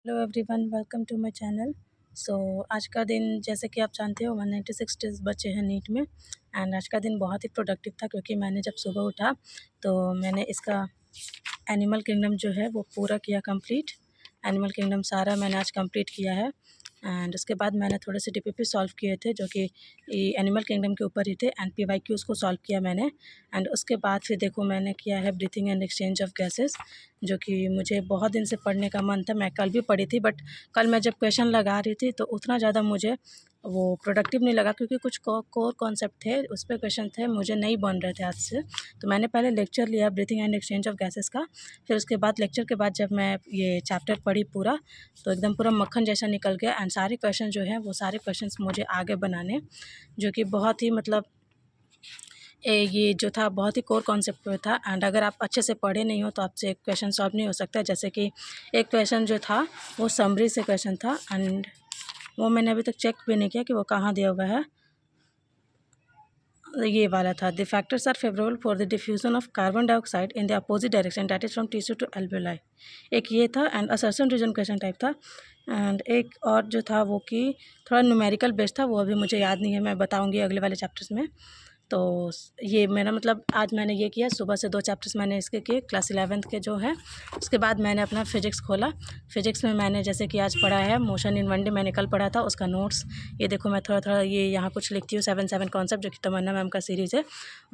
Hello everyone, welcome to my channel. आज का दिन जैसे कि आप जानते हो 196 डेज़ बचे हैं नीट में। एंड आज का दिन बहुत ही प्रोडक्टिव था क्योंकि मैंने जब सुबह उठा तो मैंने इसका एनिमल किंगडम जो है वो पूरा किया कंप्लीट। एनिमल किंगडम सारा मैंने आज कंप्लीट किया है। एंड उसके बाद मैंने थोड़े से डीपीपी सॉल्व किए थे जो कि एनिमल किंगडम के ऊपर ही थे, एंड पीवाईक्यूज़ को सॉल्व किया मैंने। एंड उसके बाद फिर देखो मैंने किया है breathing and exchange of gases, जो कि मुझे बहुत दिन से पढ़ने का मन था। मैं कल भी पढ़ी थी, बट कल मैं जब क्वेश्चन लगा रही थी तो उतना ज़्यादा मुझे वो प्रोडक्टिव नहीं लगा क्योंकि कुछ कोर कॉन्सेप्ट थे, उस पे क्वेश्चन थे, मुझे नहीं बन रहे थे आज से। तो मैंने पहले लेक्चर लिया breathing and exchange of gases का। फिर उसके बाद लेक्चर के बाद जब मैं ये चैप्टर पढ़ी पूरा, तो एकदम पूरा मक्खन जैसा निकल गया। एंड सारे क्वेश्चन जो हैं वो सारे क्वेश्चंस मुझे आगे बनाने, जो कि बहुत ही मतलब ये जो था बहुत ही कोर कॉन्सेप्ट पे था। एंड अगर आप अच्छे से पढ़े नहीं हो तो आपसे एक क्वेश्चन सॉल्व नहीं हो सकता। जैसे कि एक क्वेश्चन जो था वो समरी से क्वेश्चन था, एंड वो मैंने अभी तक चेक भी नहीं किया कि वो कहाँ दिया हुआ है। ये वाला था, the factors are favourable for the diffusion of carbon dioxide in the opposite direction, that is from tissue to alveoli. एक ये था and assertion reason question type था। एंड एक और जो था वो कि थोड़ा न्यूमेरिकल बेस्ड था, वो अभी मुझे याद नहीं है, मैं बताऊंगी अगले वाले चैप्टर्स में। तो ये मेरा मतलब आज मैंने ये किया, सुबह से 2 चैप्टर्स मैंने इसके किए क्लास 11th के जो हैं। उसके बाद मैंने अपना फिजिक्स खोला। फिजिक्स में मैंने जैसे कि आज पढ़ा है मोशन इन वन डे, मैंने कल पढ़ा था उसका नोट्स। ये देखो मैं थोड़ा थोड़ा ये यहाँ कुछ लिखती हूँ, 7 कॉन्सेप्ट जो कि तमन्ना मैम का सीरीज़ है,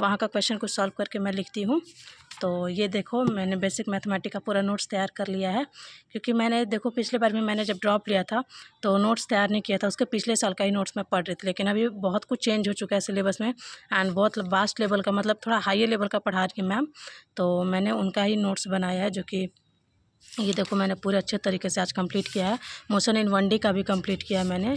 वहाँ का क्वेश्चन कुछ सॉल्व करके मैं लिखती हूँ। तो ये देखो मैंने बेसिक मैथमेटिक्स का पूरा नोट्स तैयार कर लिया है, क्योंकि मैंने देखो पिछले बार में मैंने जब ड्रॉप लिया था तो नोट्स तैयार नहीं किया था, उसके पिछले साल का ही नोट्स मैं पढ़ रही थी। लेकिन अभी बहुत कुछ चेंज हो चुका है सिलेबस में, एंड बहुत वास्ट लेवल का, मतलब थोड़ा हाई लेवल का पढ़ा रही है मैम। तो मैंने उनका ही नोट्स बनाया है, जो कि ये देखो मैंने पूरे अच्छे तरीके से आज कंप्लीट किया है। मोशन इन वन डे का भी कंप्लीट किया है मैंने,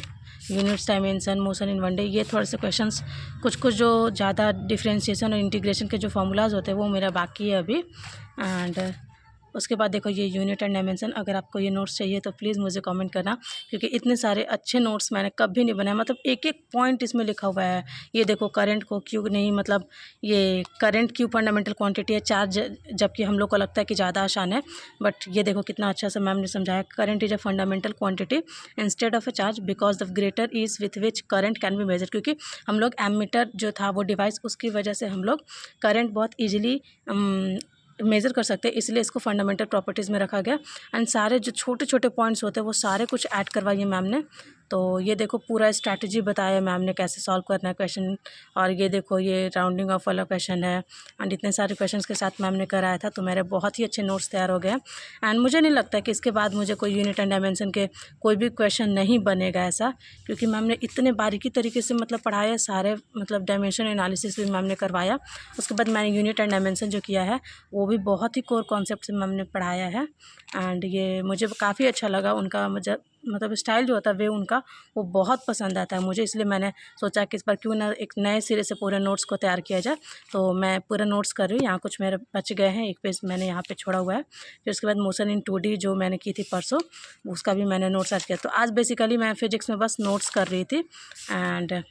units dimension motion in one day. ये थोड़े से क्वेश्चंस कुछ कुछ जो ज़्यादा डिफ्रेंशिएशन और इंटीग्रेशन के जो फॉर्मूलाज होते हैं वो मेरा बाकी है अभी। एंड उसके बाद देखो ये यूनिट एंड डायमेंशन। अगर आपको ये नोट्स चाहिए तो प्लीज़ मुझे कमेंट करना, क्योंकि इतने सारे अच्छे नोट्स मैंने कभी नहीं बनाए। मतलब एक एक पॉइंट इसमें लिखा हुआ है। ये देखो करंट को क्यों नहीं, मतलब ये करंट क्यों फंडामेंटल क्वांटिटी है, चार्ज, जबकि हम लोग को लगता है कि ज़्यादा आसान है, बट ये देखो कितना अच्छा से मैम ने समझाया। Current is a fundamental quantity instead of a charge because the greater is with which current can be measure. क्योंकि हम लोग एमीटर जो था वो डिवाइस, उसकी वजह से हम लोग करंट बहुत ईजिली मेज़र कर सकते हैं, इसलिए इसको फंडामेंटल प्रॉपर्टीज़ में रखा गया। एंड सारे जो छोटे छोटे पॉइंट्स होते हैं वो सारे कुछ ऐड करवाइए मैम ने। तो ये देखो पूरा स्ट्रैटेजी बताया मैम ने कैसे सॉल्व करना है क्वेश्चन। और ये देखो ये राउंडिंग ऑफ वाला क्वेश्चन है, एंड इतने सारे क्वेश्चंस के साथ मैम ने कराया था। तो मेरे बहुत ही अच्छे नोट्स तैयार हो गए। एंड मुझे नहीं लगता कि इसके बाद मुझे कोई यूनिट एंड डायमेंशन के कोई भी क्वेश्चन नहीं बनेगा ऐसा, क्योंकि मैम ने इतने बारीकी तरीके से मतलब पढ़ाया सारे, मतलब डायमेंशन एनालिसिस भी मैम ने करवाया। उसके बाद मैंने यूनिट एंड डायमेंशन जो किया है वो भी बहुत ही कोर कॉन्सेप्ट से मैम ने पढ़ाया है। एंड ये मुझे काफ़ी अच्छा लगा उनका, मुझे मतलब स्टाइल जो होता है वे उनका वो बहुत पसंद आता है मुझे, इसलिए मैंने सोचा कि इस बार क्यों ना एक नए सिरे से पूरे नोट्स को तैयार किया जाए। तो मैं पूरा नोट्स कर रही हूँ। यहाँ कुछ मेरे बच गए हैं, एक पेज मैंने यहाँ पे छोड़ा हुआ है। फिर उसके बाद मोशन इन 2D जो मैंने की थी परसों, उसका भी मैंने नोट्स आज किया। तो आज बेसिकली मैं फिजिक्स में बस नोट्स कर रही थी। एंड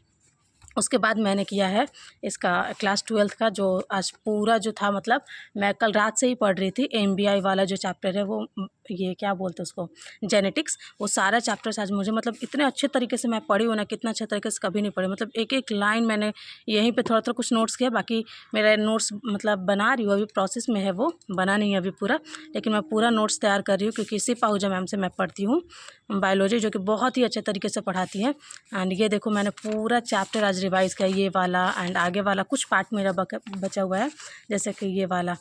उसके बाद मैंने किया है इसका क्लास 12th का, जो आज पूरा जो था, मतलब मैं कल रात से ही पढ़ रही थी। MBI वाला जो चैप्टर है वो, ये क्या बोलते हैं उसको, जेनेटिक्स, वो सारा चैप्टर्स आज मुझे मतलब इतने अच्छे तरीके से मैं पढ़ी हूँ ना, कितना अच्छे तरीके से कभी नहीं पढ़ी। मतलब एक एक लाइन मैंने यहीं पे थोड़ा थोड़ा कुछ नोट्स किया, बाकी मेरा नोट्स मतलब बना रही हूँ, अभी प्रोसेस में है, वो बना नहीं है अभी पूरा, लेकिन मैं पूरा नोट्स तैयार कर रही हूँ। क्योंकि इसी पाहुजा मैम से मैं पढ़ती हूँ बायोलॉजी, जो कि बहुत ही अच्छे तरीके से पढ़ाती हैं। एंड ये देखो मैंने पूरा चैप्टर आज रिवाइज किया, ये वाला एंड आगे वाला कुछ पार्ट मेरा बचा हुआ है। जैसे कि ये वाला,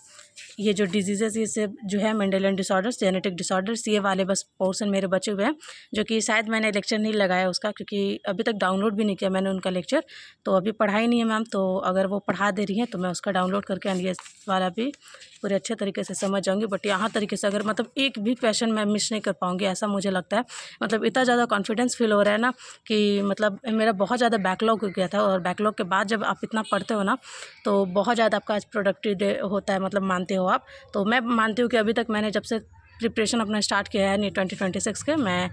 ये जो डिजीज़ेस, ये सब जो है मेंडेलियन डिसऑर्डर्स, जेनेटिक डिसऑर्डर्स, ये वाले बस पोर्शन मेरे बचे हुए हैं, जो कि शायद मैंने लेक्चर नहीं लगाया उसका, क्योंकि अभी तक डाउनलोड भी नहीं किया मैंने उनका लेक्चर। तो अभी पढ़ाई नहीं है मैम, तो अगर वो पढ़ा दे रही हैं तो मैं उसका डाउनलोड करके एंड ये वाला भी पूरे अच्छे तरीके से समझ जाऊँगी। बट यहाँ तरीके से अगर मतलब एक भी क्वेश्चन मैं मिस नहीं कर पाऊँगी, ऐसा मुझे लगता है। मतलब इतना ज़्यादा कॉन्फिडेंस फील हो रहा है ना, कि मतलब मेरा बहुत ज़्यादा बैकलॉग हो गया था, और बैकलॉग के बाद जब आप इतना पढ़ते हो ना, तो बहुत ज़्यादा आपका आज प्रोडक्टिव डे होता है, मतलब मानते हो आप। तो मैं मानती हूँ कि अभी तक मैंने जब से प्रिपरेशन अपना स्टार्ट किया है नी 2026 के, मैं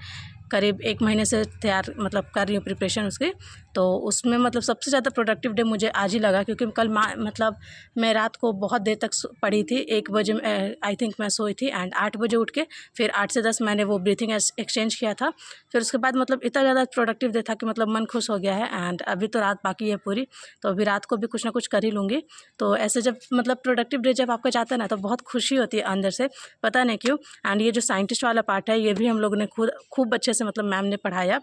करीब 1 महीने से तैयार मतलब कर रही हूँ प्रिपरेशन उसकी। तो उसमें मतलब सबसे ज़्यादा प्रोडक्टिव डे मुझे आज ही लगा, क्योंकि कल मतलब मैं रात को बहुत देर तक पढ़ी थी। 1 बजे आई थिंक मैं सोई थी एंड 8 बजे उठ के फिर 8 से 10 मैंने वो ब्रीथिंग एक्सचेंज किया था। फिर उसके बाद मतलब इतना ज़्यादा प्रोडक्टिव डे था कि मतलब मन खुश हो गया है। एंड अभी तो रात बाकी है पूरी, तो अभी रात को भी कुछ ना कुछ कर ही लूँगी। तो ऐसे जब मतलब प्रोडक्टिव डे जब आपका जाता है ना, तो बहुत खुशी होती है अंदर से, पता नहीं क्यों। एंड ये जो साइंटिस्ट वाला पार्ट है, ये भी हम लोगों ने खूब अच्छे से मतलब मैम ने पढ़ाया।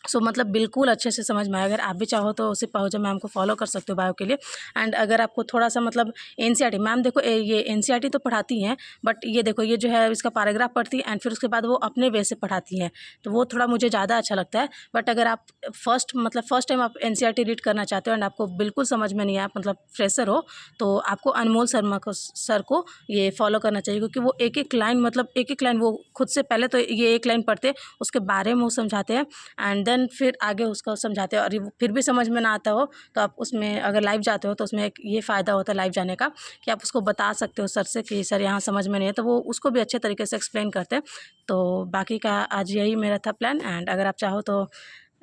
सो मतलब बिल्कुल अच्छे से समझ में आया। अगर आप भी चाहो तो उसी पहुँचा मैम को फॉलो कर सकते हो बायो के लिए। एंड अगर आपको थोड़ा सा मतलब एनसीईआरटी, मैम देखो ये एनसीईआरटी तो पढ़ाती हैं, बट ये देखो ये जो है इसका पैराग्राफ पढ़ती है एंड फिर उसके बाद वो अपने वे से पढ़ाती हैं, तो वो थोड़ा मुझे ज़्यादा अच्छा लगता है। बट अगर आप फर्स्ट टाइम आप एनसीईआरटी रीड करना चाहते हो एंड आपको बिल्कुल समझ में नहीं आया, मतलब फ्रेशर हो, तो आपको अनमोल शर्मा को सर को ये फॉलो करना चाहिए, क्योंकि वो एक एक लाइन मतलब एक एक लाइन वो खुद से पहले तो ये एक लाइन पढ़ते, उसके बारे में वो समझाते हैं एंड देन फिर आगे उसको समझाते हैं। और फिर भी समझ में ना आता हो तो आप उसमें अगर लाइव जाते हो तो उसमें एक ये फ़ायदा होता है लाइव जाने का कि आप उसको बता सकते हो सर से कि सर यहाँ समझ में नहीं है, तो वो उसको भी अच्छे तरीके से एक्सप्लेन करते हैं। तो बाकी का आज यही मेरा था प्लान। एंड अगर आप चाहो तो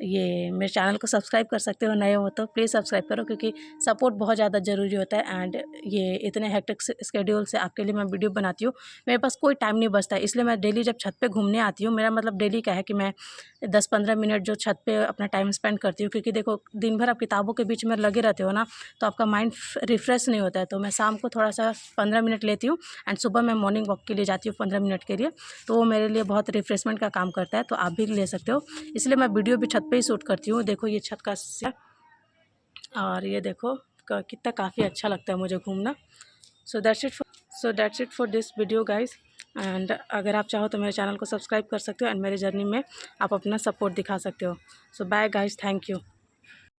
ये मेरे चैनल को सब्सक्राइब कर सकते हो, नए हो तो प्लीज़ सब्सक्राइब करो, क्योंकि सपोर्ट बहुत ज़्यादा ज़रूरी होता है। एंड ये इतने हेक्टिक स्केड्यूल से आपके लिए मैं वीडियो बनाती हूँ, मेरे पास कोई टाइम नहीं बचता है, इसलिए मैं डेली जब छत पे घूमने आती हूँ, मेरा मतलब डेली का है कि मैं 10-15 मिनट जो छत पे अपना टाइम स्पेंड करती हूँ, क्योंकि देखो दिन भर आप किताबों के बीच में लगे रहते हो ना, तो आपका माइंड रिफ़्रेश नहीं होता है। तो मैं शाम को थोड़ा सा 15 मिनट लेती हूँ एंड सुबह मैं मॉर्निंग वॉक के लिए जाती हूँ 15 मिनट के लिए, तो वो मेरे लिए बहुत रिफ़्रेशमेंट का काम करता है। तो आप भी ले सकते हो, इसलिए मैं वीडियो भी छत पे ही शूट करती हूँ। देखो ये छत का और ये देखो कितना काफ़ी अच्छा लगता है मुझे घूमना। So that's it for this video guys. And अगर आप चाहो तो मेरे चैनल को सब्सक्राइब कर सकते हो एंड मेरे जर्नी में आप अपना सपोर्ट दिखा सकते हो। सो बाय गाइस, थैंक यू।